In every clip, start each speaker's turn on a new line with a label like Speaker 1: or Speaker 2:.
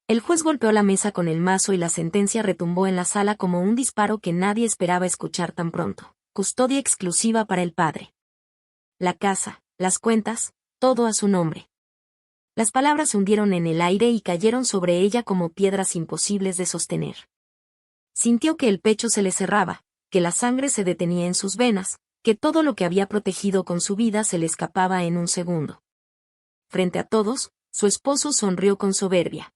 Speaker 1: El juez golpeó la mesa con el mazo y la sentencia retumbó en la sala como un disparo que nadie esperaba escuchar tan pronto. Custodia exclusiva para el padre. La casa, las cuentas, todo a su nombre. Las palabras se hundieron en el aire y cayeron sobre ella como piedras imposibles de sostener. Sintió que el pecho se le cerraba, que la sangre se detenía en sus venas, que todo lo que había protegido con su vida se le escapaba en un segundo. Frente a todos, su esposo sonrió con soberbia.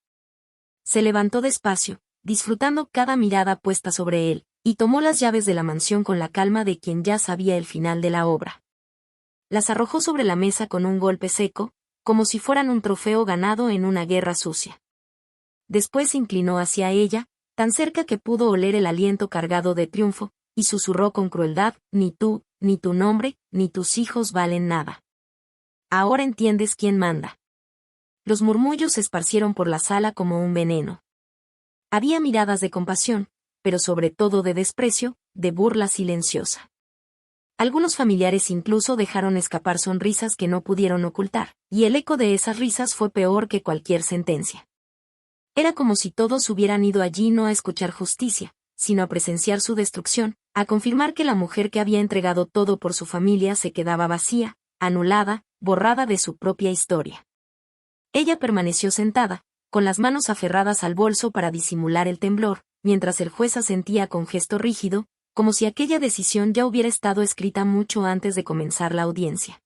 Speaker 1: Se levantó despacio, disfrutando cada mirada puesta sobre él, y tomó las llaves de la mansión con la calma de quien ya sabía el final de la obra. Las arrojó sobre la mesa con un golpe seco, como si fueran un trofeo ganado en una guerra sucia. Después se inclinó hacia ella, tan cerca que pudo oler el aliento cargado de triunfo, y susurró con crueldad: ni tú, ni tu nombre, ni tus hijos valen nada. Ahora entiendes quién manda. Los murmullos se esparcieron por la sala como un veneno. Había miradas de compasión, pero sobre todo de desprecio, de burla silenciosa. Algunos familiares incluso dejaron escapar sonrisas que no pudieron ocultar, y el eco de esas risas fue peor que cualquier sentencia. Era como si todos hubieran ido allí no a escuchar justicia, sino a presenciar su destrucción, a confirmar que la mujer que había entregado todo por su familia se quedaba vacía, anulada, borrada de su propia historia. Ella permaneció sentada, con las manos aferradas al bolso para disimular el temblor, mientras el juez asentía con gesto rígido, como si aquella decisión ya hubiera estado escrita mucho antes de comenzar la audiencia.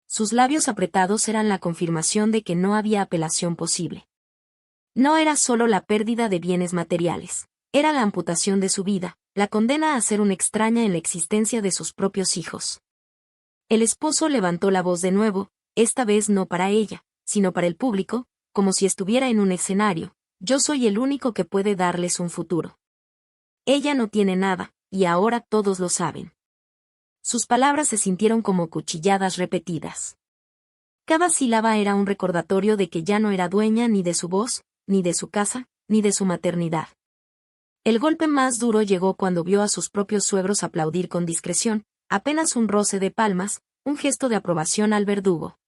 Speaker 1: Sus labios apretados eran la confirmación de que no había apelación posible. No era solo la pérdida de bienes materiales, era la amputación de su vida, la condena a ser una extraña en la existencia de sus propios hijos. El esposo levantó la voz de nuevo, esta vez no para ella, sino para el público, como si estuviera en un escenario: yo soy el único que puede darles un futuro. Ella no tiene nada, y ahora todos lo saben. Sus palabras se sintieron como cuchilladas repetidas. Cada sílaba era un recordatorio de que ya no era dueña ni de su voz, ni de su casa, ni de su maternidad. El golpe más duro llegó cuando vio a sus propios suegros aplaudir con discreción, apenas un roce de palmas, un gesto de aprobación al verdugo.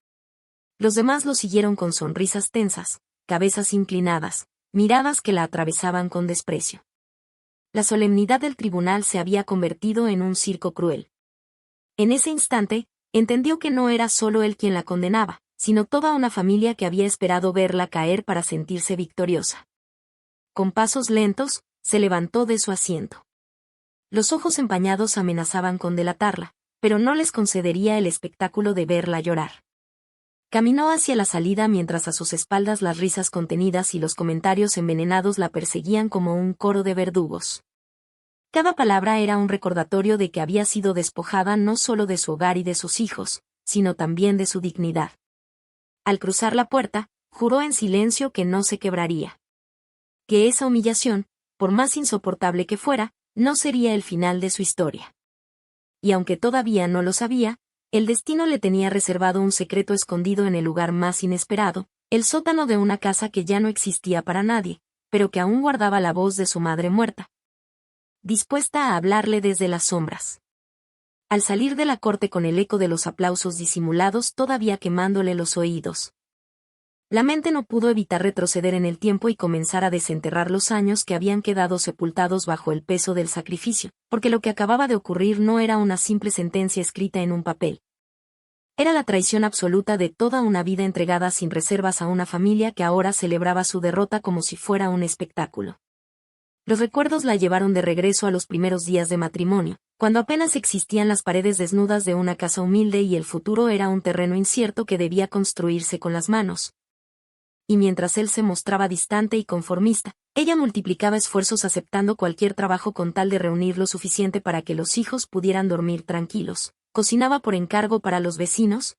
Speaker 1: Los demás lo siguieron con sonrisas tensas, cabezas inclinadas, miradas que la atravesaban con desprecio. La solemnidad del tribunal se había convertido en un circo cruel. En ese instante, entendió que no era solo él quien la condenaba, sino toda una familia que había esperado verla caer para sentirse victoriosa. Con pasos lentos, se levantó de su asiento. Los ojos empañados amenazaban con delatarla, pero no les concedería el espectáculo de verla llorar. Caminó hacia la salida mientras a sus espaldas las risas contenidas y los comentarios envenenados la perseguían como un coro de verdugos. Cada palabra era un recordatorio de que había sido despojada no solo de su hogar y de sus hijos, sino también de su dignidad. Al cruzar la puerta, juró en silencio que no se quebraría. Que esa humillación, por más insoportable que fuera, no sería el final de su historia. Y aunque todavía no lo sabía, el destino le tenía reservado un secreto escondido en el lugar más inesperado, el sótano de una casa que ya no existía para nadie, pero que aún guardaba la voz de su madre muerta, dispuesta a hablarle desde las sombras. Al salir de la corte con el eco de los aplausos disimulados todavía quemándole los oídos, la mente no pudo evitar retroceder en el tiempo y comenzar a desenterrar los años que habían quedado sepultados bajo el peso del sacrificio, porque lo que acababa de ocurrir no era una simple sentencia escrita en un papel. Era la traición absoluta de toda una vida entregada sin reservas a una familia que ahora celebraba su derrota como si fuera un espectáculo. Los recuerdos la llevaron de regreso a los primeros días de matrimonio, cuando apenas existían las paredes desnudas de una casa humilde y el futuro era un terreno incierto que debía construirse con las manos. Y mientras él se mostraba distante y conformista, ella multiplicaba esfuerzos aceptando cualquier trabajo con tal de reunir lo suficiente para que los hijos pudieran dormir tranquilos. Cocinaba por encargo para los vecinos.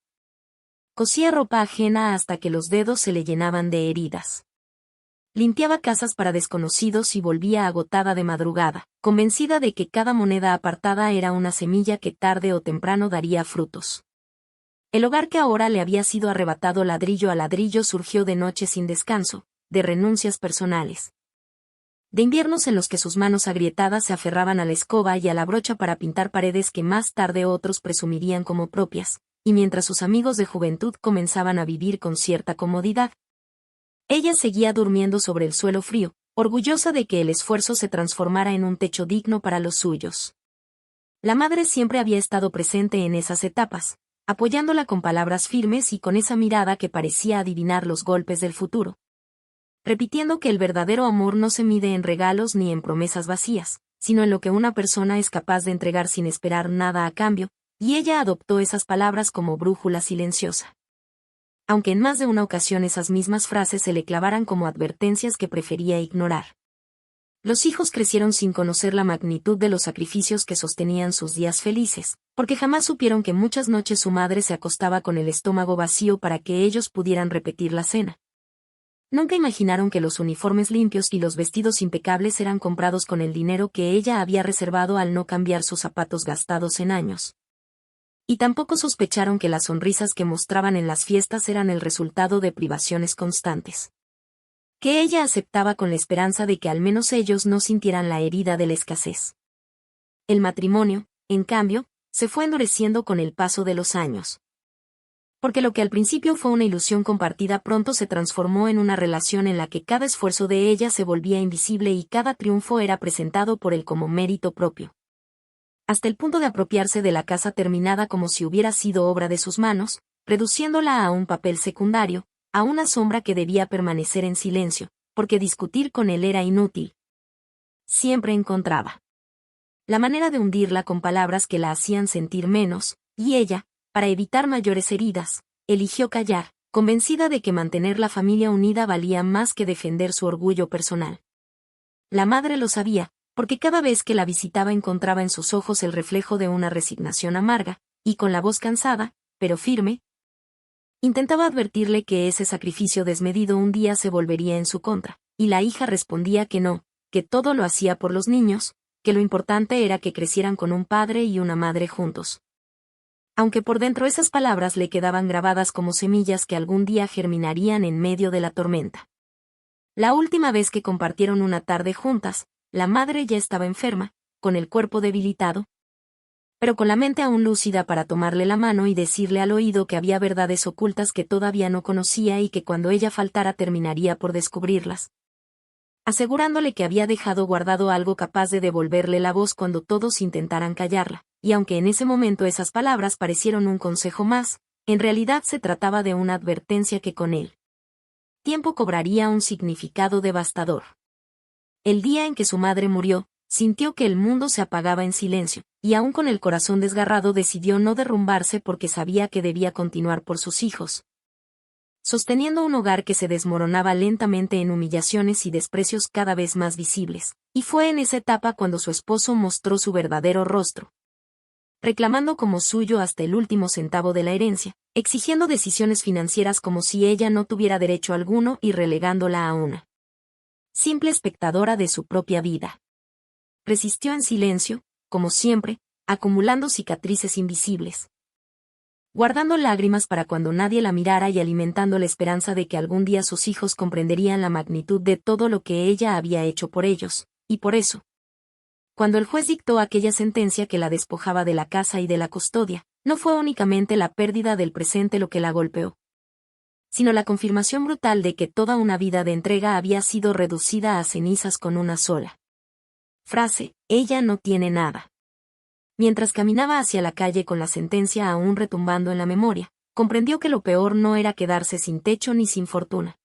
Speaker 1: Cosía ropa ajena hasta que los dedos se le llenaban de heridas. Limpiaba casas para desconocidos y volvía agotada de madrugada, convencida de que cada moneda apartada era una semilla que tarde o temprano daría frutos. El hogar que ahora le había sido arrebatado ladrillo a ladrillo surgió de noches sin descanso, de renuncias personales. De inviernos en los que sus manos agrietadas se aferraban a la escoba y a la brocha para pintar paredes que más tarde otros presumirían como propias, y mientras sus amigos de juventud comenzaban a vivir con cierta comodidad. Ella seguía durmiendo sobre el suelo frío, orgullosa de que el esfuerzo se transformara en un techo digno para los suyos. La madre siempre había estado presente en esas etapas, apoyándola con palabras firmes y con esa mirada que parecía adivinar los golpes del futuro, repitiendo que el verdadero amor no se mide en regalos ni en promesas vacías, sino en lo que una persona es capaz de entregar sin esperar nada a cambio, y ella adoptó esas palabras como brújula silenciosa. Aunque en más de una ocasión esas mismas frases se le clavaran como advertencias que prefería ignorar. Los hijos crecieron sin conocer la magnitud de los sacrificios que sostenían sus días felices, porque jamás supieron que muchas noches su madre se acostaba con el estómago vacío para que ellos pudieran repetir la cena. Nunca imaginaron que los uniformes limpios y los vestidos impecables eran comprados con el dinero que ella había reservado al no cambiar sus zapatos gastados en años. Y tampoco sospecharon que las sonrisas que mostraban en las fiestas eran el resultado de privaciones constantes, que ella aceptaba con la esperanza de que al menos ellos no sintieran la herida de la escasez. El matrimonio, en cambio, se fue endureciendo con el paso de los años. Porque lo que al principio fue una ilusión compartida pronto se transformó en una relación en la que cada esfuerzo de ella se volvía invisible y cada triunfo era presentado por él como mérito propio. Hasta el punto de apropiarse de la casa terminada como si hubiera sido obra de sus manos, reduciéndola a un papel secundario, a una sombra que debía permanecer en silencio, porque discutir con él era inútil. Siempre encontraba la manera de hundirla con palabras que la hacían sentir menos, y ella, para evitar mayores heridas, eligió callar, convencida de que mantener la familia unida valía más que defender su orgullo personal. La madre lo sabía, porque cada vez que la visitaba encontraba en sus ojos el reflejo de una resignación amarga, y con la voz cansada, pero firme, intentaba advertirle que ese sacrificio desmedido un día se volvería en su contra, y la hija respondía que no, que todo lo hacía por los niños, que lo importante era que crecieran con un padre y una madre juntos. Aunque por dentro esas palabras le quedaban grabadas como semillas que algún día germinarían en medio de la tormenta. La última vez que compartieron una tarde juntas, la madre ya estaba enferma, con el cuerpo debilitado, pero con la mente aún lúcida para tomarle la mano y decirle al oído que había verdades ocultas que todavía no conocía y que cuando ella faltara terminaría por descubrirlas, asegurándole que había dejado guardado algo capaz de devolverle la voz cuando todos intentaran callarla, y aunque en ese momento esas palabras parecieron un consejo más, en realidad se trataba de una advertencia que con él tiempo cobraría un significado devastador. El día en que su madre murió, sintió que el mundo se apagaba en silencio, y aún con el corazón desgarrado decidió no derrumbarse porque sabía que debía continuar por sus hijos, sosteniendo un hogar que se desmoronaba lentamente en humillaciones y desprecios cada vez más visibles, y fue en esa etapa cuando su esposo mostró su verdadero rostro, reclamando como suyo hasta el último centavo de la herencia, exigiendo decisiones financieras como si ella no tuviera derecho alguno y relegándola a una simple espectadora de su propia vida. Resistió en silencio, como siempre, acumulando cicatrices invisibles, guardando lágrimas para cuando nadie la mirara y alimentando la esperanza de que algún día sus hijos comprenderían la magnitud de todo lo que ella había hecho por ellos, y por eso, cuando el juez dictó aquella sentencia que la despojaba de la casa y de la custodia, no fue únicamente la pérdida del presente lo que la golpeó, sino la confirmación brutal de que toda una vida de entrega había sido reducida a cenizas con una sola frase: ella no tiene nada. Mientras caminaba hacia la calle con la sentencia aún retumbando en la memoria, comprendió que lo peor no era quedarse sin techo ni sin fortuna.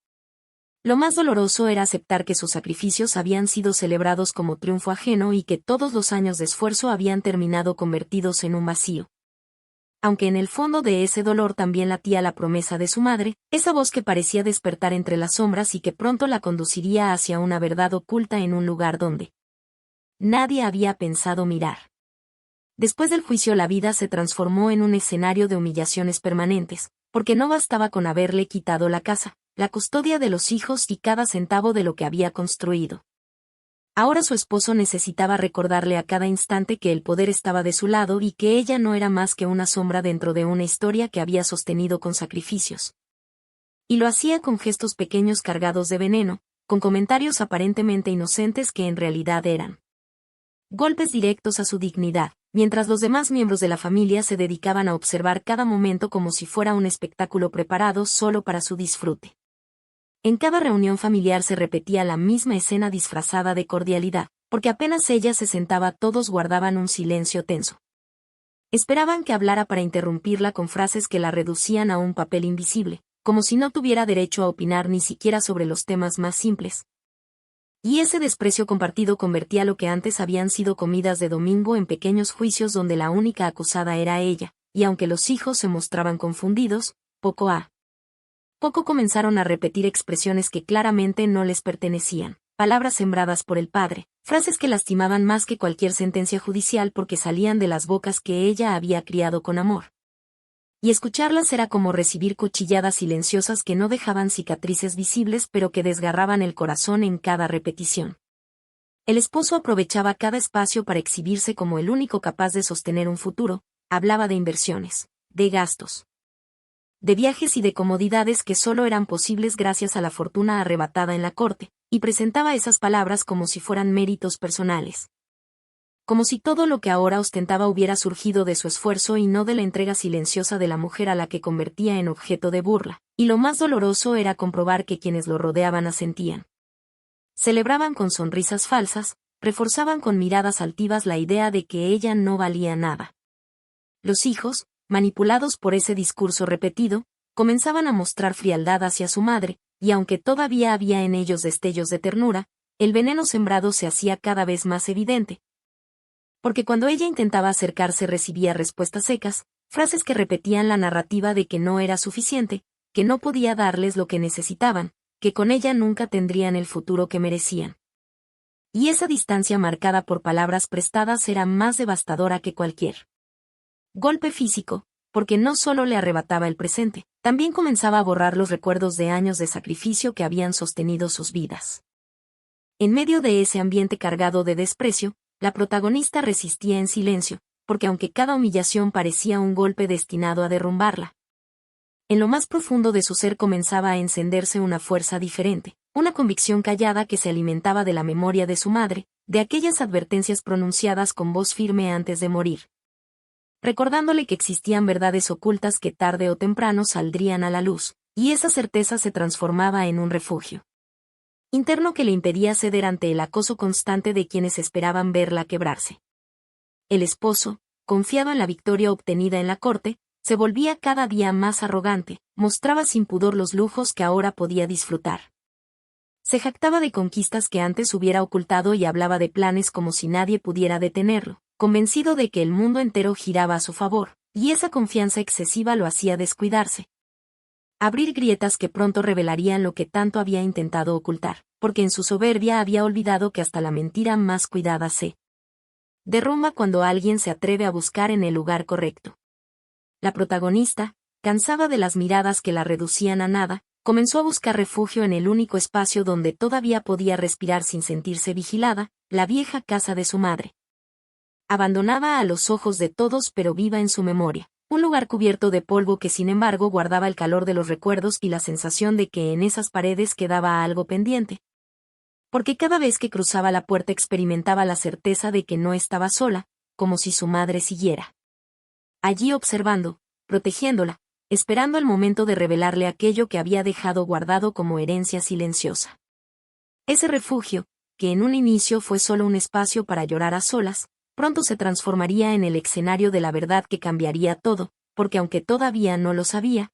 Speaker 1: Lo más doloroso era aceptar que sus sacrificios habían sido celebrados como triunfo ajeno y que todos los años de esfuerzo habían terminado convertidos en un vacío. Aunque en el fondo de ese dolor también latía la promesa de su madre, esa voz que parecía despertar entre las sombras y que pronto la conduciría hacia una verdad oculta en un lugar donde nadie había pensado mirar. Después del juicio la vida se transformó en un escenario de humillaciones permanentes, porque no bastaba con haberle quitado la casa, la custodia de los hijos y cada centavo de lo que había construido. Ahora su esposo necesitaba recordarle a cada instante que el poder estaba de su lado y que ella no era más que una sombra dentro de una historia que había sostenido con sacrificios. Y lo hacía con gestos pequeños cargados de veneno, con comentarios aparentemente inocentes que en realidad eran golpes directos a su dignidad, mientras los demás miembros de la familia se dedicaban a observar cada momento como si fuera un espectáculo preparado solo para su disfrute. En cada reunión familiar se repetía la misma escena disfrazada de cordialidad, porque apenas ella se sentaba todos guardaban un silencio tenso. Esperaban que hablara para interrumpirla con frases que la reducían a un papel invisible, como si no tuviera derecho a opinar ni siquiera sobre los temas más simples. Y ese desprecio compartido convertía lo que antes habían sido comidas de domingo en pequeños juicios donde la única acusada era ella, y aunque los hijos se mostraban confundidos, poco a poco comenzaron a repetir expresiones que claramente no les pertenecían, palabras sembradas por el padre, frases que lastimaban más que cualquier sentencia judicial porque salían de las bocas que ella había criado con amor. Y escucharlas era como recibir cuchilladas silenciosas que no dejaban cicatrices visibles pero que desgarraban el corazón en cada repetición. El esposo aprovechaba cada espacio para exhibirse como el único capaz de sostener un futuro, hablaba de inversiones, de gastos, de viajes y de comodidades que solo eran posibles gracias a la fortuna arrebatada en la corte, y presentaba esas palabras como si fueran méritos personales. Como si todo lo que ahora ostentaba hubiera surgido de su esfuerzo y no de la entrega silenciosa de la mujer a la que convertía en objeto de burla, y lo más doloroso era comprobar que quienes lo rodeaban asentían. Celebraban con sonrisas falsas, reforzaban con miradas altivas la idea de que ella no valía nada. Los hijos, manipulados por ese discurso repetido, comenzaban a mostrar frialdad hacia su madre, y aunque todavía había en ellos destellos de ternura, el veneno sembrado se hacía cada vez más evidente. Porque cuando ella intentaba acercarse recibía respuestas secas, frases que repetían la narrativa de que no era suficiente, que no podía darles lo que necesitaban, que con ella nunca tendrían el futuro que merecían. Y esa distancia marcada por palabras prestadas era más devastadora que cualquier golpe físico, porque no solo le arrebataba el presente, también comenzaba a borrar los recuerdos de años de sacrificio que habían sostenido sus vidas. En medio de ese ambiente cargado de desprecio, la protagonista resistía en silencio, porque aunque cada humillación parecía un golpe destinado a derrumbarla, en lo más profundo de su ser comenzaba a encenderse una fuerza diferente, una convicción callada que se alimentaba de la memoria de su madre, de aquellas advertencias pronunciadas con voz firme antes de morir, recordándole que existían verdades ocultas que tarde o temprano saldrían a la luz, y esa certeza se transformaba en un refugio interno que le impedía ceder ante el acoso constante de quienes esperaban verla quebrarse. El esposo, confiado en la victoria obtenida en la corte, se volvía cada día más arrogante, mostraba sin pudor los lujos que ahora podía disfrutar. Se jactaba de conquistas que antes hubiera ocultado y hablaba de planes como si nadie pudiera detenerlo, convencido de que el mundo entero giraba a su favor, y esa confianza excesiva lo hacía descuidarse. Abrir grietas que pronto revelarían lo que tanto había intentado ocultar, porque en su soberbia había olvidado que hasta la mentira más cuidada se derrumba cuando alguien se atreve a buscar en el lugar correcto. La protagonista, cansada de las miradas que la reducían a nada, comenzó a buscar refugio en el único espacio donde todavía podía respirar sin sentirse vigilada, la vieja casa de su madre. Abandonada a los ojos de todos pero viva en su memoria. Un lugar cubierto de polvo que sin embargo guardaba el calor de los recuerdos y la sensación de que en esas paredes quedaba algo pendiente. Porque cada vez que cruzaba la puerta experimentaba la certeza de que no estaba sola, como si su madre siguiera allí observando, protegiéndola, esperando el momento de revelarle aquello que había dejado guardado como herencia silenciosa. Ese refugio, que en un inicio fue solo un espacio para llorar a solas, pronto se transformaría en el escenario de la verdad que cambiaría todo, porque aunque todavía no lo sabía,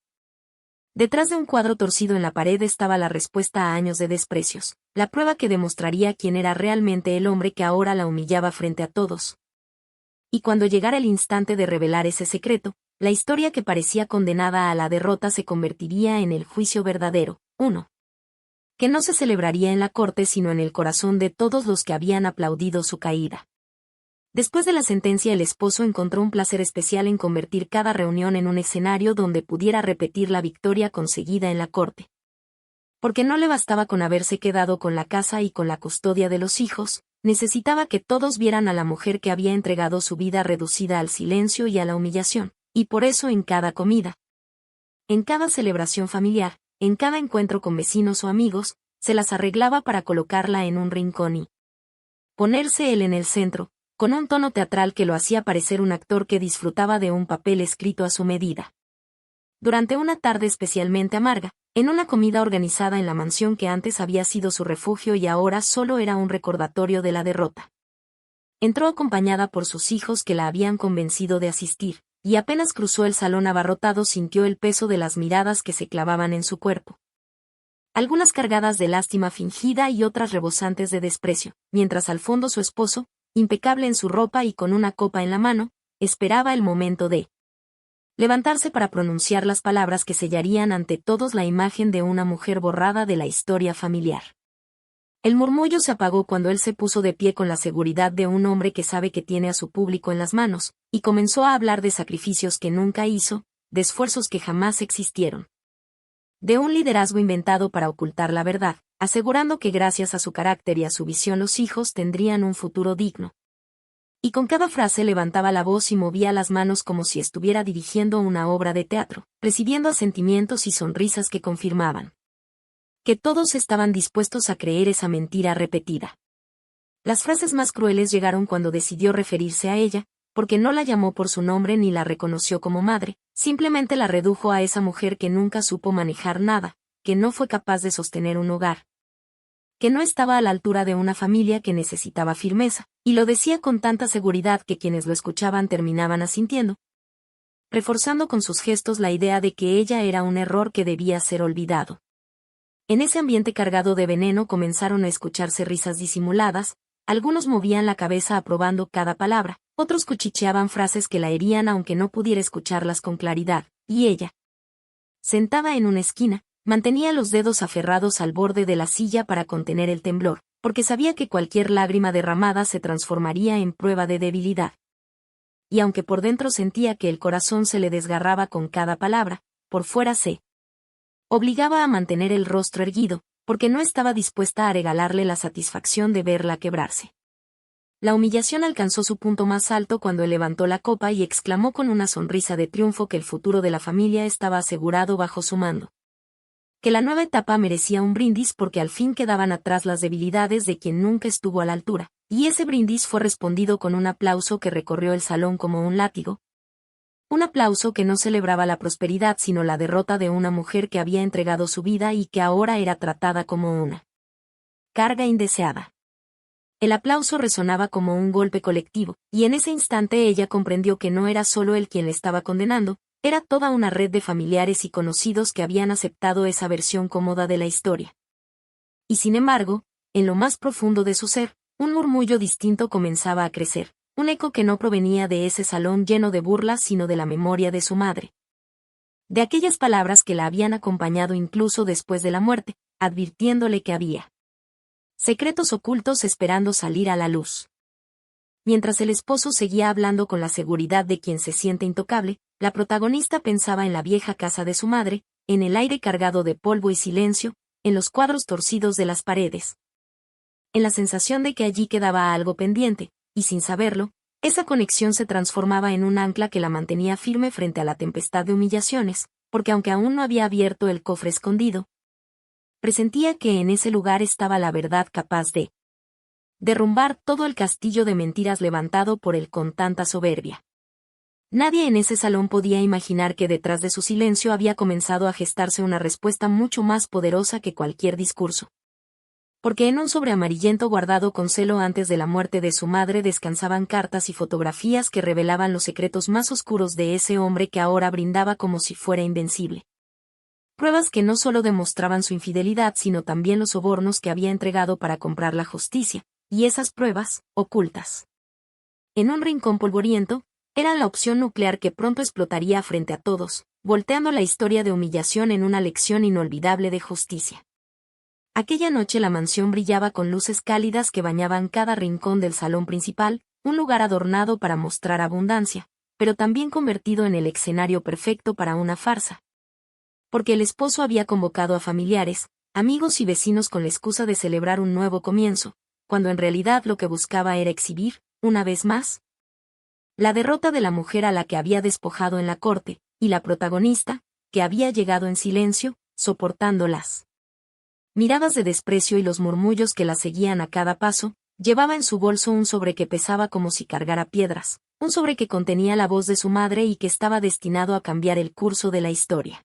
Speaker 1: detrás de un cuadro torcido en la pared estaba la respuesta a años de desprecios, la prueba que demostraría quién era realmente el hombre que ahora la humillaba frente a todos. Y cuando llegara el instante de revelar ese secreto, la historia que parecía condenada a la derrota se convertiría en el juicio verdadero, uno que no se celebraría en la corte sino en el corazón de todos los que habían aplaudido su caída. Después de la sentencia el esposo encontró un placer especial en convertir cada reunión en un escenario donde pudiera repetir la victoria conseguida en la corte. Porque no le bastaba con haberse quedado con la casa y con la custodia de los hijos, necesitaba que todos vieran a la mujer que había entregado su vida reducida al silencio y a la humillación, y por eso en cada comida, en cada celebración familiar, en cada encuentro con vecinos o amigos, se las arreglaba para colocarla en un rincón y ponerse él en el centro, con un tono teatral que lo hacía parecer un actor que disfrutaba de un papel escrito a su medida. durante una tarde especialmente amarga, en una comida organizada en la mansión que antes había sido su refugio y ahora solo era un recordatorio de la derrota. Entró acompañada por sus hijos que la habían convencido de asistir, y apenas cruzó el salón abarrotado sintió el peso de las miradas que se clavaban en su cuerpo. Algunas cargadas de lástima fingida y otras rebosantes de desprecio, mientras al fondo su esposo, impecable en su ropa y con una copa en la mano, esperaba el momento de levantarse para pronunciar las palabras que sellarían ante todos la imagen de una mujer borrada de la historia familiar. El murmullo se apagó cuando él se puso de pie con la seguridad de un hombre que sabe que tiene a su público en las manos, y comenzó a hablar de sacrificios que nunca hizo, de esfuerzos que jamás existieron. De un liderazgo inventado para ocultar la verdad, asegurando que gracias a su carácter y a su visión los hijos tendrían un futuro digno. Y con cada frase levantaba la voz y movía las manos como si estuviera dirigiendo una obra de teatro, recibiendo asentimientos y sonrisas que confirmaban que todos estaban dispuestos a creer esa mentira repetida. Las frases más crueles llegaron cuando decidió referirse a ella, porque no la llamó por su nombre ni la reconoció como madre, simplemente la redujo a esa mujer que nunca supo manejar nada, que no fue capaz de sostener un hogar, que no estaba a la altura de una familia que necesitaba firmeza, y lo decía con tanta seguridad que quienes lo escuchaban terminaban asintiendo, reforzando con sus gestos la idea de que ella era un error que debía ser olvidado. En ese ambiente cargado de veneno comenzaron a escucharse risas disimuladas, algunos movían la cabeza aprobando cada palabra, otros cuchicheaban frases que la herían aunque no pudiera escucharlas con claridad, y ella, sentada en una esquina, mantenía los dedos aferrados al borde de la silla para contener el temblor, porque sabía que cualquier lágrima derramada se transformaría en prueba de debilidad. Y aunque por dentro sentía que el corazón se le desgarraba con cada palabra, por fuera se obligaba a mantener el rostro erguido, porque no estaba dispuesta a regalarle la satisfacción de verla quebrarse. La humillación alcanzó su punto más alto cuando él levantó la copa y exclamó con una sonrisa de triunfo que el futuro de la familia estaba asegurado bajo su mando. Que la nueva etapa merecía un brindis porque al fin quedaban atrás las debilidades de quien nunca estuvo a la altura, y ese brindis fue respondido con un aplauso que recorrió el salón como un látigo. Un aplauso que no celebraba la prosperidad sino la derrota de una mujer que había entregado su vida y que ahora era tratada como una carga indeseada. El aplauso resonaba como un golpe colectivo, y en ese instante ella comprendió que no era solo él quien le estaba condenando, era toda una red de familiares y conocidos que habían aceptado esa versión cómoda de la historia. Y sin embargo, en lo más profundo de su ser, un murmullo distinto comenzaba a crecer, un eco que no provenía de ese salón lleno de burlas sino de la memoria de su madre. De aquellas palabras que la habían acompañado incluso después de la muerte, advirtiéndole que había secretos ocultos esperando salir a la luz. Mientras el esposo seguía hablando con la seguridad de quien se siente intocable, la protagonista pensaba en la vieja casa de su madre, en el aire cargado de polvo y silencio, en los cuadros torcidos de las paredes, en la sensación de que allí quedaba algo pendiente, y sin saberlo, esa conexión se transformaba en un ancla que la mantenía firme frente a la tempestad de humillaciones, porque aunque aún no había abierto el cofre escondido, presentía que en ese lugar estaba la verdad capaz de derrumbar todo el castillo de mentiras levantado por él con tanta soberbia. Nadie en ese salón podía imaginar que detrás de su silencio había comenzado a gestarse una respuesta mucho más poderosa que cualquier discurso. Porque en un sobre amarillento guardado con celo antes de la muerte de su madre descansaban cartas y fotografías que revelaban los secretos más oscuros de ese hombre que ahora brindaba como si fuera invencible. Pruebas que no solo demostraban su infidelidad sino también los sobornos que había entregado para comprar la justicia, y esas pruebas, ocultas en un rincón polvoriento, eran la opción nuclear que pronto explotaría frente a todos, volteando la historia de humillación en una lección inolvidable de justicia. Aquella noche la mansión brillaba con luces cálidas que bañaban cada rincón del salón principal, un lugar adornado para mostrar abundancia, pero también convertido en el escenario perfecto para una farsa. Porque el esposo había convocado a familiares, amigos y vecinos con la excusa de celebrar un nuevo comienzo, cuando en realidad lo que buscaba era exhibir, una vez más, la derrota de la mujer a la que había despojado en la corte, y la protagonista, que había llegado en silencio, soportando las miradas de desprecio y los murmullos que la seguían a cada paso, Llevaba en su bolso un sobre que pesaba como si cargara piedras, un sobre que contenía la voz de su madre y que estaba destinado a cambiar el curso de la historia.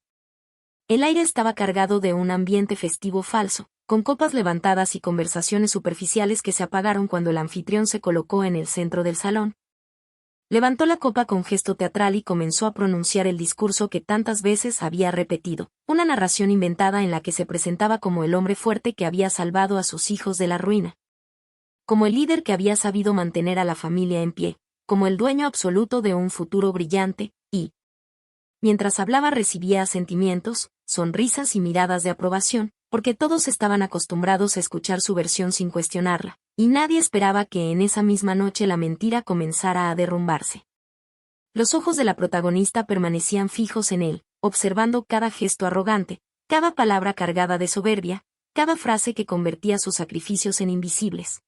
Speaker 1: El aire estaba cargado de un ambiente festivo falso, con copas levantadas y conversaciones superficiales que se apagaron cuando el anfitrión se colocó en el centro del salón. Levantó la copa con gesto teatral y comenzó a pronunciar el discurso que tantas veces había repetido, una narración inventada en la que se presentaba como el hombre fuerte que había salvado a sus hijos de la ruina, como el líder que había sabido mantener a la familia en pie, como el dueño absoluto de un futuro brillante, y, mientras hablaba recibía asentimientos, sonrisas y miradas de aprobación, porque todos estaban acostumbrados a escuchar su versión sin cuestionarla, y nadie esperaba que en esa misma noche la mentira comenzara a derrumbarse. Los ojos de la protagonista permanecían fijos en él, observando cada gesto arrogante, cada palabra cargada de soberbia, cada frase que convertía sus sacrificios en invisibles.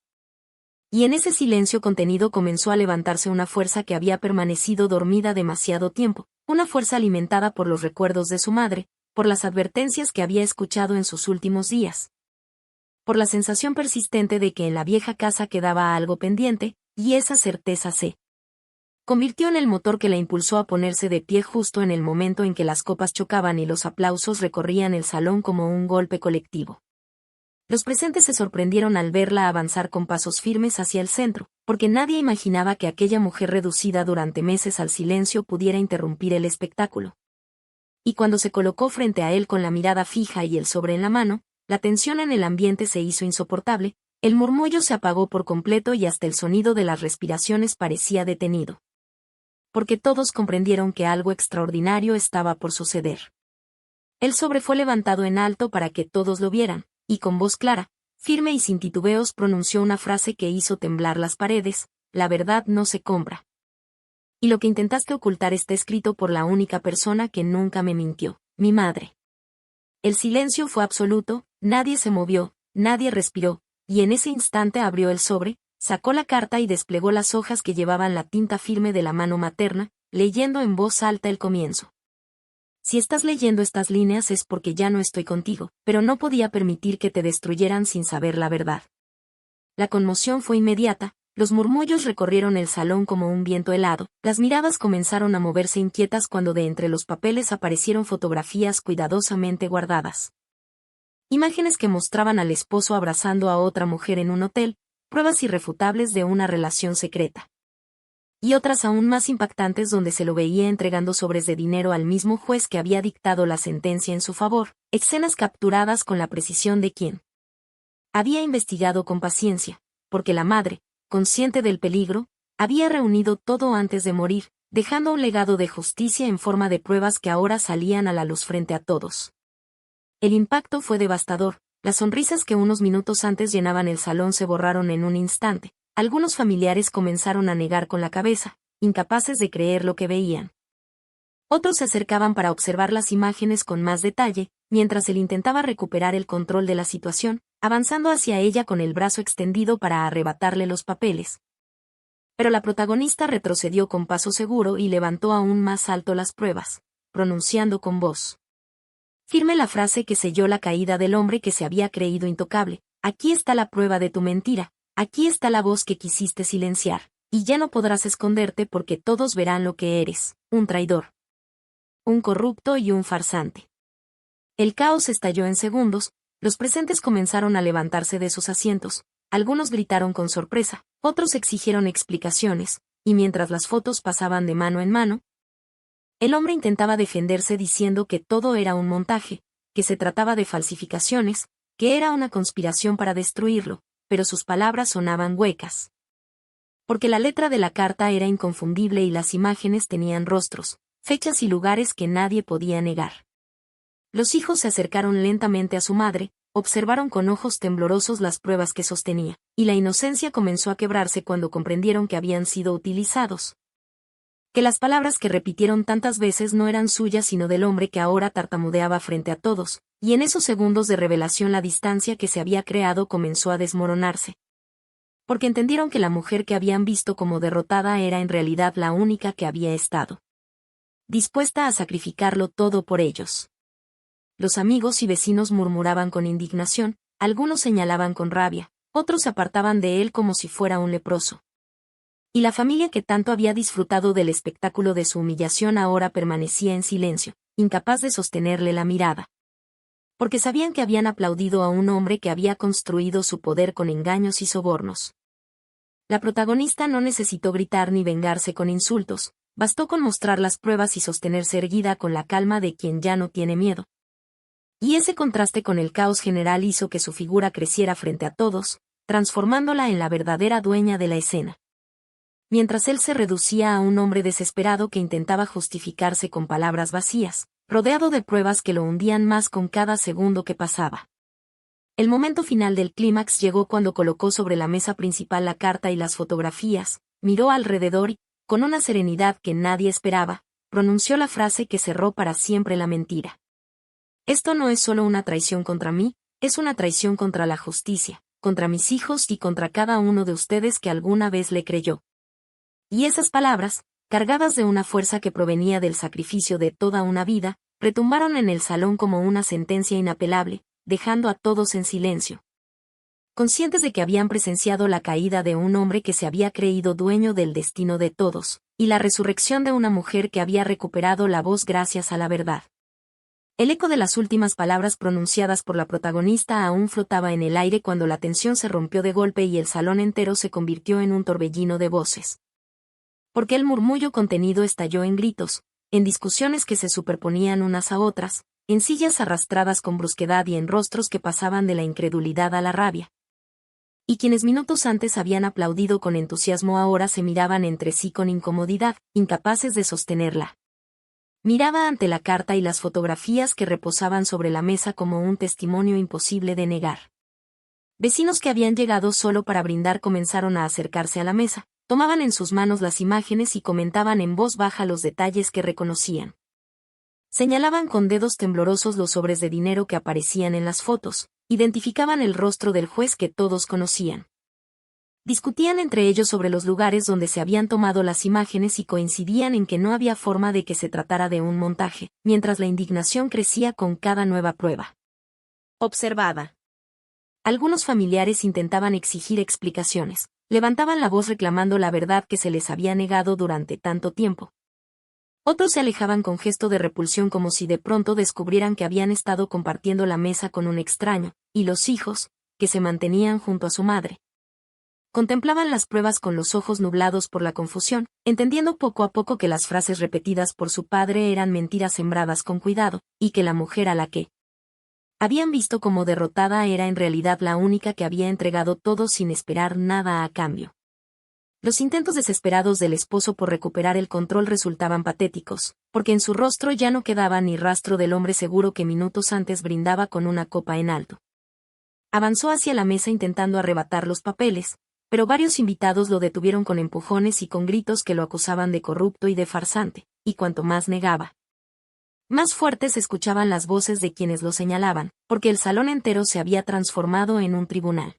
Speaker 1: Y en ese silencio contenido comenzó a levantarse una fuerza que había permanecido dormida demasiado tiempo, una fuerza alimentada por los recuerdos de su madre, por las advertencias que había escuchado en sus últimos días, por la sensación persistente de que en la vieja casa quedaba algo pendiente, y esa certeza se convirtió en el motor que la impulsó a ponerse de pie justo en el momento en que las copas chocaban y los aplausos recorrían el salón como un golpe colectivo. Los presentes se sorprendieron al verla avanzar con pasos firmes hacia el centro, porque nadie imaginaba que aquella mujer reducida durante meses al silencio pudiera interrumpir el espectáculo. Y cuando se colocó frente a él con la mirada fija y el sobre en la mano, la tensión en el ambiente se hizo insoportable, el murmullo se apagó por completo y hasta el sonido de las respiraciones parecía detenido. Porque todos comprendieron que algo extraordinario estaba por suceder. El sobre fue levantado en alto para que todos lo vieran, y con voz clara, firme y sin titubeos pronunció una frase que hizo temblar las paredes: la verdad no se compra. Y lo que intentaste ocultar está escrito por la única persona que nunca me mintió, mi madre. El silencio fue absoluto, nadie se movió, nadie respiró, y en ese instante abrió el sobre, sacó la carta y desplegó las hojas que llevaban la tinta firme de la mano materna, leyendo en voz alta el comienzo. Si estás leyendo estas líneas es porque ya no estoy contigo, pero no podía permitir que te destruyeran sin saber la verdad. La conmoción fue inmediata, los murmullos recorrieron el salón como un viento helado, las miradas comenzaron a moverse inquietas cuando de entre los papeles aparecieron fotografías cuidadosamente guardadas. Imágenes que mostraban al esposo abrazando a otra mujer en un hotel, pruebas irrefutables de una relación secreta. Y otras aún más impactantes donde se lo veía entregando sobres de dinero al mismo juez que había dictado la sentencia en su favor, escenas capturadas con la precisión de quien había investigado con paciencia, porque la madre, consciente del peligro, había reunido todo antes de morir, dejando un legado de justicia en forma de pruebas que ahora salían a la luz frente a todos. El impacto fue devastador, las sonrisas que unos minutos antes llenaban el salón se borraron en un instante. Algunos familiares comenzaron a negar con la cabeza, incapaces de creer lo que veían. Otros se acercaban para observar las imágenes con más detalle, mientras él intentaba recuperar el control de la situación, avanzando hacia ella con el brazo extendido para arrebatarle los papeles. Pero la protagonista retrocedió con paso seguro y levantó aún más alto las pruebas, pronunciando con voz firme la frase que selló la caída del hombre que se había creído intocable: aquí está la prueba de tu mentira. Aquí está la voz que quisiste silenciar, y ya no podrás esconderte porque todos verán lo que eres, un traidor, un corrupto y un farsante. El caos estalló en segundos, los presentes comenzaron a levantarse de sus asientos, algunos gritaron con sorpresa, otros exigieron explicaciones, y mientras las fotos pasaban de mano en mano, el hombre intentaba defenderse diciendo que todo era un montaje, que se trataba de falsificaciones, que era una conspiración para destruirlo, pero sus palabras sonaban huecas. Porque la letra de la carta era inconfundible y las imágenes tenían rostros, fechas y lugares que nadie podía negar. Los hijos se acercaron lentamente a su madre, observaron con ojos temblorosos las pruebas que sostenía, y la inocencia comenzó a quebrarse cuando comprendieron que habían sido utilizados. Que las palabras que repitieron tantas veces no eran suyas sino del hombre que ahora tartamudeaba frente a todos, y en esos segundos de revelación la distancia que se había creado comenzó a desmoronarse. Porque entendieron que la mujer que habían visto como derrotada era en realidad la única que había estado dispuesta a sacrificarlo todo por ellos. Los amigos y vecinos murmuraban con indignación, algunos señalaban con rabia, Otros se apartaban de él como si fuera un leproso. Y la familia que tanto había disfrutado del espectáculo de su humillación ahora permanecía en silencio, incapaz de sostenerle la mirada. Porque sabían que habían aplaudido a un hombre que había construido su poder con engaños y sobornos. La protagonista no necesitó gritar ni vengarse con insultos, bastó con mostrar las pruebas y sostenerse erguida con la calma de quien ya no tiene miedo. Y ese contraste con el caos general hizo que su figura creciera frente a todos, transformándola en la verdadera dueña de la escena. Mientras él se reducía a un hombre desesperado que intentaba justificarse con palabras vacías, rodeado de pruebas que lo hundían más con cada segundo que pasaba. El momento final del clímax llegó cuando colocó sobre la mesa principal la carta y las fotografías, miró alrededor y, con una serenidad que nadie esperaba, pronunció la frase que cerró para siempre la mentira. Esto no es solo una traición contra mí, es una traición contra la justicia, contra mis hijos y contra cada uno de ustedes que alguna vez le creyó. Y esas palabras, cargadas de una fuerza que provenía del sacrificio de toda una vida, retumbaron en el salón como una sentencia inapelable, dejando a todos en silencio. Conscientes de que habían presenciado la caída de un hombre que se había creído dueño del destino de todos, y la resurrección de una mujer que había recuperado la voz gracias a la verdad. El eco de las últimas palabras pronunciadas por la protagonista aún flotaba en el aire cuando la tensión se rompió de golpe y el salón entero se convirtió en un torbellino de voces. Porque el murmullo contenido estalló en gritos, en discusiones que se superponían unas a otras, en sillas arrastradas con brusquedad y en rostros que pasaban de la incredulidad a la rabia. Y quienes minutos antes habían aplaudido con entusiasmo ahora se miraban entre sí con incomodidad, incapaces de sostenerla. Miraba ante la carta y las fotografías que reposaban sobre la mesa como un testimonio imposible de negar. Vecinos que habían llegado solo para brindar comenzaron a acercarse a la mesa, tomaban en sus manos las imágenes y comentaban en voz baja los detalles que reconocían. Señalaban con dedos temblorosos los sobres de dinero que aparecían en las fotos, identificaban el rostro del juez que todos conocían. Discutían entre ellos sobre los lugares donde se habían tomado las imágenes y coincidían en que no había forma de que se tratara de un montaje, mientras la indignación crecía con cada nueva prueba observada. Algunos familiares intentaban exigir explicaciones, levantaban la voz reclamando la verdad que se les había negado durante tanto tiempo. Otros se alejaban con gesto de repulsión como si de pronto descubrieran que habían estado compartiendo la mesa con un extraño, y los hijos, que se mantenían junto a su madre, contemplaban las pruebas con los ojos nublados por la confusión, entendiendo poco a poco que las frases repetidas por su padre eran mentiras sembradas con cuidado, y que la mujer a la que habían visto como derrotada era en realidad la única que había entregado todo sin esperar nada a cambio. Los intentos desesperados del esposo por recuperar el control resultaban patéticos, porque en su rostro ya no quedaba ni rastro del hombre seguro que minutos antes brindaba con una copa en alto. Avanzó hacia la mesa intentando arrebatar los papeles, pero varios invitados lo detuvieron con empujones y con gritos que lo acusaban de corrupto y de farsante, y cuanto más negaba, más fuertes se escuchaban las voces de quienes lo señalaban, porque el salón entero se había transformado en un tribunal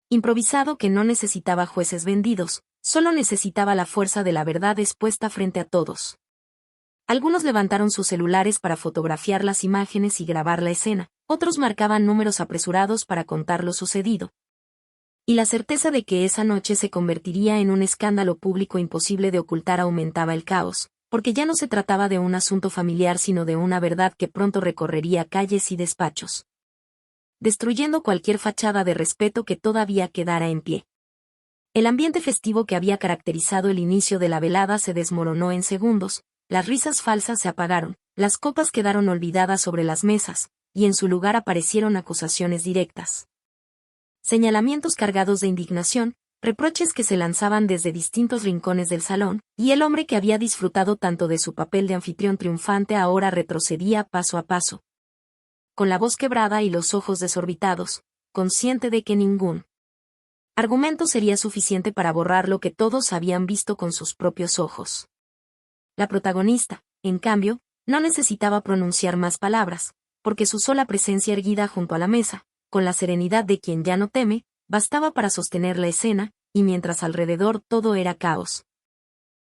Speaker 1: improvisado que no necesitaba jueces vendidos, solo necesitaba la fuerza de la verdad expuesta frente a todos. Algunos levantaron sus celulares para fotografiar las imágenes y grabar la escena, otros marcaban números apresurados para contar lo sucedido. Y la certeza de que esa noche se convertiría en un escándalo público imposible de ocultar aumentaba el caos, porque ya no se trataba de un asunto familiar sino de una verdad que pronto recorrería calles y despachos, destruyendo cualquier fachada de respeto que todavía quedara en pie. El ambiente festivo que había caracterizado el inicio de la velada se desmoronó en segundos, las risas falsas se apagaron, las copas quedaron olvidadas sobre las mesas, y en su lugar aparecieron acusaciones directas, señalamientos cargados de indignación, reproches que se lanzaban desde distintos rincones del salón, y el hombre que había disfrutado tanto de su papel de anfitrión triunfante ahora retrocedía paso a paso, con la voz quebrada y los ojos desorbitados, consciente de que ningún argumento sería suficiente para borrar lo que todos habían visto con sus propios ojos. La protagonista, en cambio, no necesitaba pronunciar más palabras, porque su sola presencia erguida junto a la mesa, con la serenidad de quien ya no teme, bastaba para sostener la escena, y mientras alrededor todo era caos,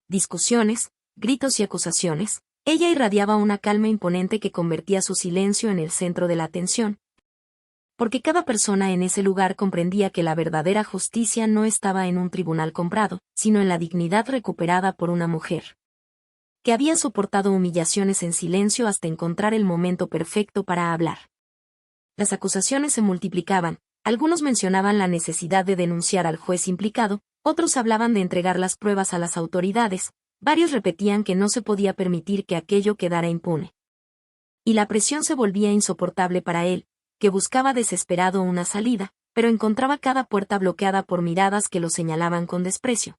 Speaker 1: discusiones, gritos y acusaciones, ella irradiaba una calma imponente que convertía su silencio en el centro de la atención. Porque cada persona en ese lugar comprendía que la verdadera justicia no estaba en un tribunal comprado, sino en la dignidad recuperada por una mujer que había soportado humillaciones en silencio hasta encontrar el momento perfecto para hablar. Las acusaciones se multiplicaban, algunos mencionaban la necesidad de denunciar al juez implicado, otros hablaban de entregar las pruebas a las autoridades, varios repetían que no se podía permitir que aquello quedara impune. Y la presión se volvía insoportable para él, que buscaba desesperado una salida, pero encontraba cada puerta bloqueada por miradas que lo señalaban con desprecio.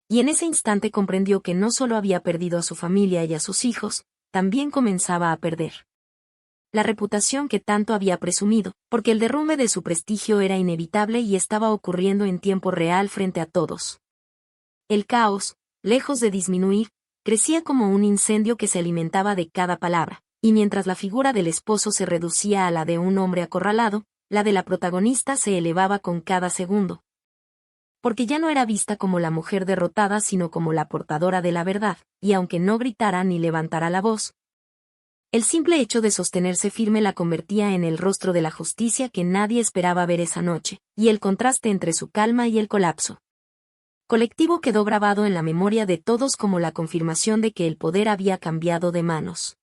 Speaker 1: Y en ese instante comprendió que no solo había perdido a su familia y a sus hijos, también comenzaba a perder la reputación que tanto había presumido, porque el derrumbe de su prestigio era inevitable y estaba ocurriendo en tiempo real frente a todos. El caos, lejos de disminuir, crecía como un incendio que se alimentaba de cada palabra, y mientras la figura del esposo se reducía a la de un hombre acorralado, la de la protagonista se elevaba con cada segundo. Porque ya no era vista como la mujer derrotada sino como la portadora de la verdad, y aunque no gritara ni levantara la voz, el simple hecho de sostenerse firme la convertía en el rostro de la justicia que nadie esperaba ver esa noche, y el contraste entre su calma y el colapso colectivo quedó grabado en la memoria de todos como la confirmación de que el poder había cambiado de manos.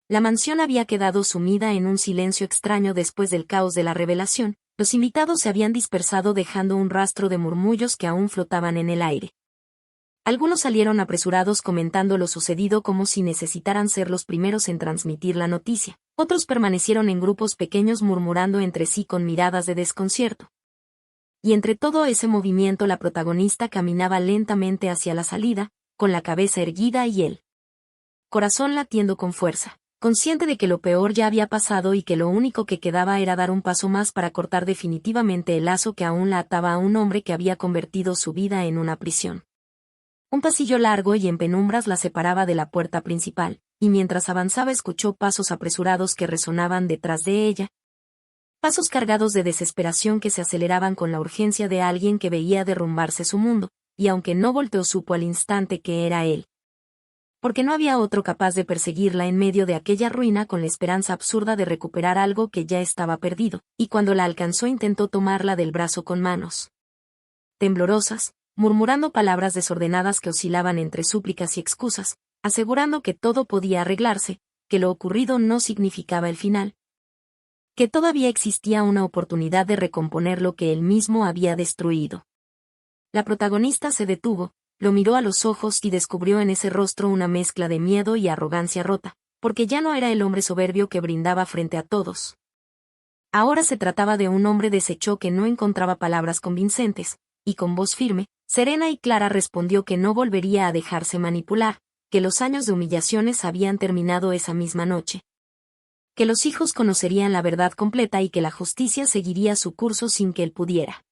Speaker 1: La mansión había quedado sumida en un silencio extraño después del caos de la revelación, los invitados se habían dispersado dejando un rastro de murmullos que aún flotaban en el aire. Algunos salieron apresurados comentando lo sucedido como si necesitaran ser los primeros en transmitir la noticia, otros permanecieron en grupos pequeños murmurando entre sí con miradas de desconcierto. Y entre todo ese movimiento la protagonista caminaba lentamente hacia la salida, con la cabeza erguida y el corazón latiendo con fuerza, consciente de que lo peor ya había pasado y que lo único que quedaba era dar un paso más para cortar definitivamente el lazo que aún la ataba a un hombre que había convertido su vida en una prisión. Un pasillo largo y en penumbras la separaba de la puerta principal, y mientras avanzaba escuchó pasos apresurados que resonaban detrás de ella, pasos cargados de desesperación que se aceleraban con la urgencia de alguien que veía derrumbarse su mundo, y aunque no volteó supo al instante que era él. Porque no había otro capaz de perseguirla en medio de aquella ruina con la esperanza absurda de recuperar algo que ya estaba perdido, y cuando la alcanzó intentó tomarla del brazo con manos temblorosas, murmurando palabras desordenadas que oscilaban entre súplicas y excusas, asegurando que todo podía arreglarse, que lo ocurrido no significaba el final, que todavía existía una oportunidad de recomponer lo que él mismo había destruido. La protagonista se detuvo, lo miró a los ojos y descubrió en ese rostro una mezcla de miedo y arrogancia rota, porque ya no era el hombre soberbio que brindaba frente a todos. Ahora se trataba de un hombre deshecho que no encontraba palabras convincentes, y con voz firme, serena y clara respondió que no volvería a dejarse manipular, que los años de humillaciones habían terminado esa misma noche, que los hijos conocerían la verdad completa y que la justicia seguiría su curso sin que él pudiera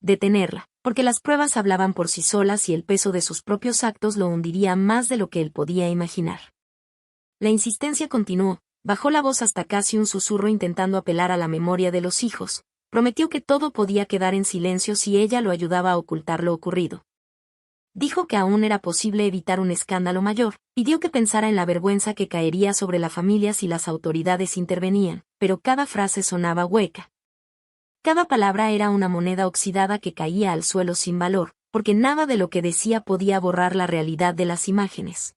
Speaker 1: detenerla, porque las pruebas hablaban por sí solas y el peso de sus propios actos lo hundiría más de lo que él podía imaginar. La insistencia continuó, bajó la voz hasta casi un susurro intentando apelar a la memoria de los hijos, prometió que todo podía quedar en silencio si ella lo ayudaba a ocultar lo ocurrido. Dijo que aún era posible evitar un escándalo mayor, pidió que pensara en la vergüenza que caería sobre la familia si las autoridades intervenían, pero cada frase sonaba hueca. Cada palabra era una moneda oxidada que caía al suelo sin valor, porque nada de lo que decía podía borrar la realidad de las imágenes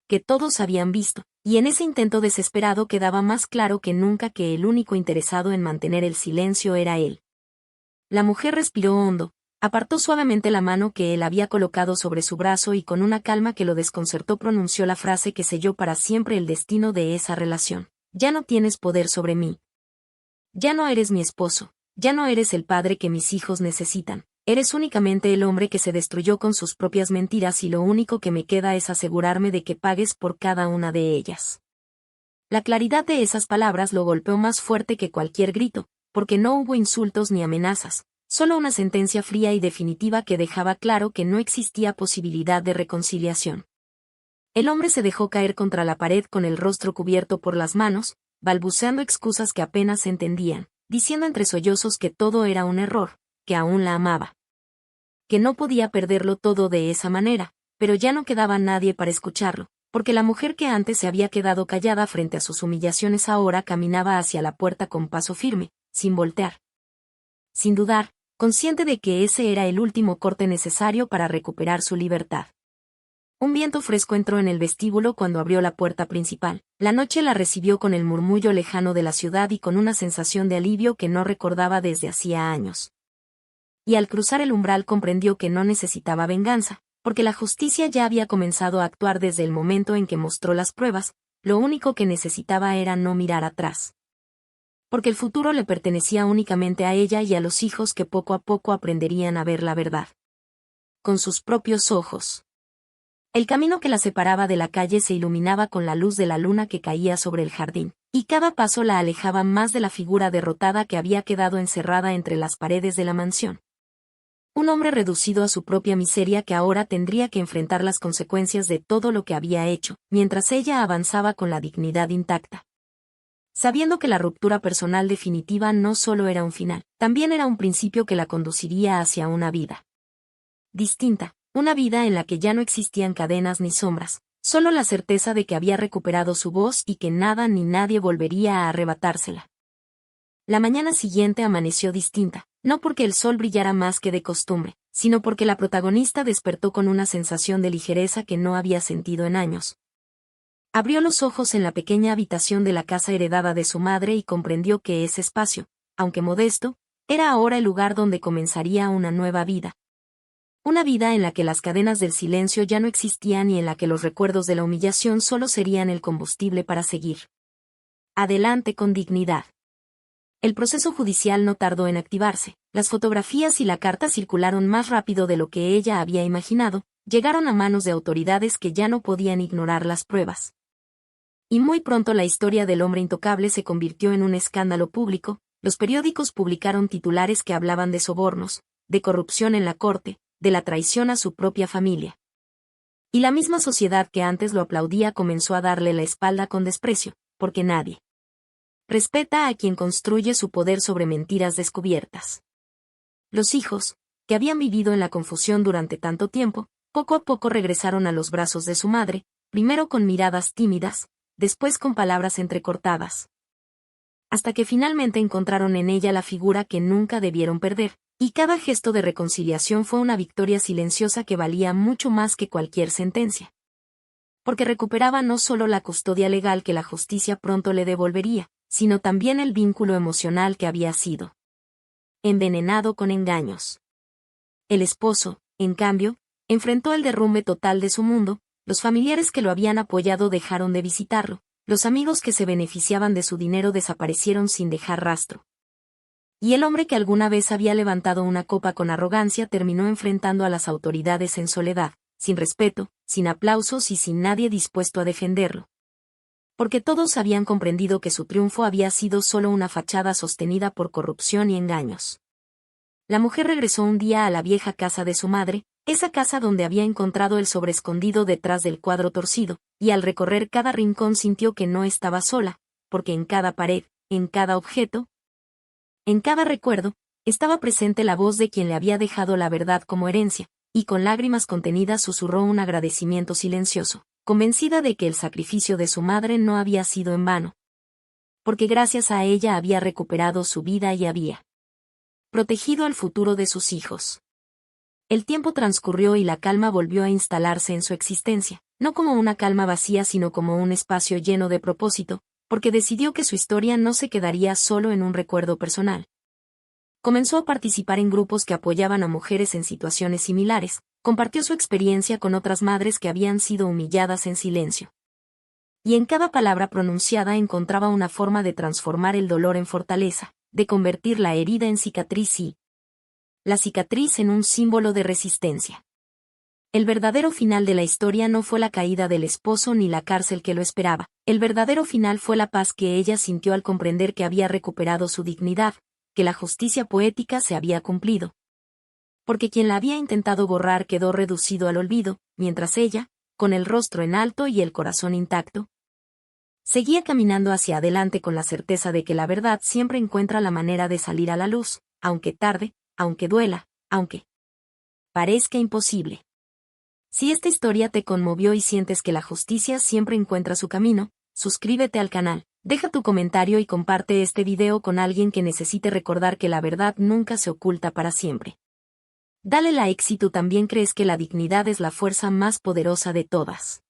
Speaker 1: que todos habían visto, y en ese intento desesperado quedaba más claro que nunca que el único interesado en mantener el silencio era él. La mujer respiró hondo, apartó suavemente la mano que él había colocado sobre su brazo y con una calma que lo desconcertó pronunció la frase que selló para siempre el destino de esa relación. Ya no tienes poder sobre mí. Ya no eres mi esposo, ya no eres el padre que mis hijos necesitan. Eres únicamente el hombre que se destruyó con sus propias mentiras y lo único que me queda es asegurarme de que pagues por cada una de ellas. La claridad de esas palabras lo golpeó más fuerte que cualquier grito, porque no hubo insultos ni amenazas, solo una sentencia fría y definitiva que dejaba claro que no existía posibilidad de reconciliación. El hombre se dejó caer contra la pared con el rostro cubierto por las manos, balbuceando excusas que apenas se entendían, diciendo entre sollozos que todo era un error, que aún la amaba, que no podía perderlo todo de esa manera, pero ya no quedaba nadie para escucharlo, Porque la mujer que antes se había quedado callada frente a sus humillaciones ahora caminaba hacia la puerta con paso firme, sin voltear. Sin dudar, consciente de que ese era el último corte necesario para recuperar su libertad. Un viento fresco entró en el vestíbulo cuando abrió la puerta principal. La noche la recibió con el murmullo lejano de la ciudad y con una sensación de alivio que no recordaba desde hacía años. Y al cruzar el umbral comprendió que no necesitaba venganza, porque la justicia ya había comenzado a actuar desde el momento en que mostró las pruebas, lo único que necesitaba era no mirar atrás. Porque el futuro le pertenecía únicamente a ella y a los hijos que poco a poco aprenderían a ver la verdad. Con sus propios ojos. El camino que la separaba de la calle se iluminaba con la luz de la luna que caía sobre el jardín, y cada paso la alejaba más de la figura derrotada que había quedado encerrada entre las paredes de la mansión. Un hombre reducido a su propia miseria que ahora tendría que enfrentar las consecuencias de todo lo que había hecho, mientras ella avanzaba con la dignidad intacta. Sabiendo que la ruptura personal definitiva no solo era un final, también era un principio que la conduciría hacia una vida distinta, una vida en la que ya no existían cadenas ni sombras, solo la certeza de que había recuperado su voz y que nada ni nadie volvería a arrebatársela. La mañana siguiente amaneció distinta, no porque el sol brillara más que de costumbre, sino porque la protagonista despertó con una sensación de ligereza que no había sentido en años. Abrió los ojos en la pequeña habitación de la casa heredada de su madre y comprendió que ese espacio, aunque modesto, era ahora el lugar donde comenzaría una nueva vida. Una vida en la que las cadenas del silencio ya no existían y en la que los recuerdos de la humillación solo serían el combustible para seguir adelante con dignidad. El proceso judicial no tardó en activarse, las fotografías y la carta circularon más rápido de lo que ella había imaginado, llegaron a manos de autoridades que ya no podían ignorar las pruebas. Y muy pronto la historia del hombre intocable se convirtió en un escándalo público, los periódicos publicaron titulares que hablaban de sobornos, de corrupción en la corte, de la traición a su propia familia. Y la misma sociedad que antes lo aplaudía comenzó a darle la espalda con desprecio, porque nadie respeta a quien construye su poder sobre mentiras descubiertas. Los hijos, que habían vivido en la confusión durante tanto tiempo, poco a poco regresaron a los brazos de su madre, primero con miradas tímidas, después con palabras entrecortadas. Hasta que finalmente encontraron en ella la figura que nunca debieron perder, y cada gesto de reconciliación fue una victoria silenciosa que valía mucho más que cualquier sentencia. Porque recuperaba no solo la custodia legal que la justicia pronto le devolvería, sino también el vínculo emocional que había sido envenenado con engaños. El esposo, en cambio, enfrentó el derrumbe total de su mundo, los familiares que lo habían apoyado dejaron de visitarlo, los amigos que se beneficiaban de su dinero desaparecieron sin dejar rastro. Y el hombre que alguna vez había levantado una copa con arrogancia terminó enfrentando a las autoridades en soledad, sin respeto, sin aplausos y sin nadie dispuesto a defenderlo. Porque todos habían comprendido que su triunfo había sido solo una fachada sostenida por corrupción y engaños. La mujer regresó un día a la vieja casa de su madre, esa casa donde había encontrado el sobreescondido detrás del cuadro torcido, y al recorrer cada rincón sintió que no estaba sola, porque en cada pared, en cada objeto, en cada recuerdo, estaba presente la voz de quien le había dejado la verdad como herencia, y con lágrimas contenidas susurró un agradecimiento silencioso, convencida de que el sacrificio de su madre no había sido en vano. Porque gracias a ella había recuperado su vida y había protegido al futuro de sus hijos. El tiempo transcurrió y la calma volvió a instalarse en su existencia, no como una calma vacía sino como un espacio lleno de propósito, porque decidió que su historia no se quedaría solo en un recuerdo personal. Comenzó a participar en grupos que apoyaban a mujeres en situaciones similares, compartió su experiencia con otras madres que habían sido humilladas en silencio. Y en cada palabra pronunciada encontraba una forma de transformar el dolor en fortaleza, de convertir la herida en cicatriz y la cicatriz en un símbolo de resistencia. El verdadero final de la historia no fue la caída del esposo ni la cárcel que lo esperaba, el verdadero final fue la paz que ella sintió al comprender que había recuperado su dignidad, que la justicia poética se había cumplido. Porque quien la había intentado borrar quedó reducido al olvido, mientras ella, con el rostro en alto y el corazón intacto, seguía caminando hacia adelante con la certeza de que la verdad siempre encuentra la manera de salir a la luz, aunque tarde, aunque duela, aunque parezca imposible. Si esta historia te conmovió y sientes que la justicia siempre encuentra su camino, suscríbete al canal, deja tu comentario y comparte este video con alguien que necesite recordar que la verdad nunca se oculta para siempre. Dale like si tú también crees que la dignidad es la fuerza más poderosa de todas.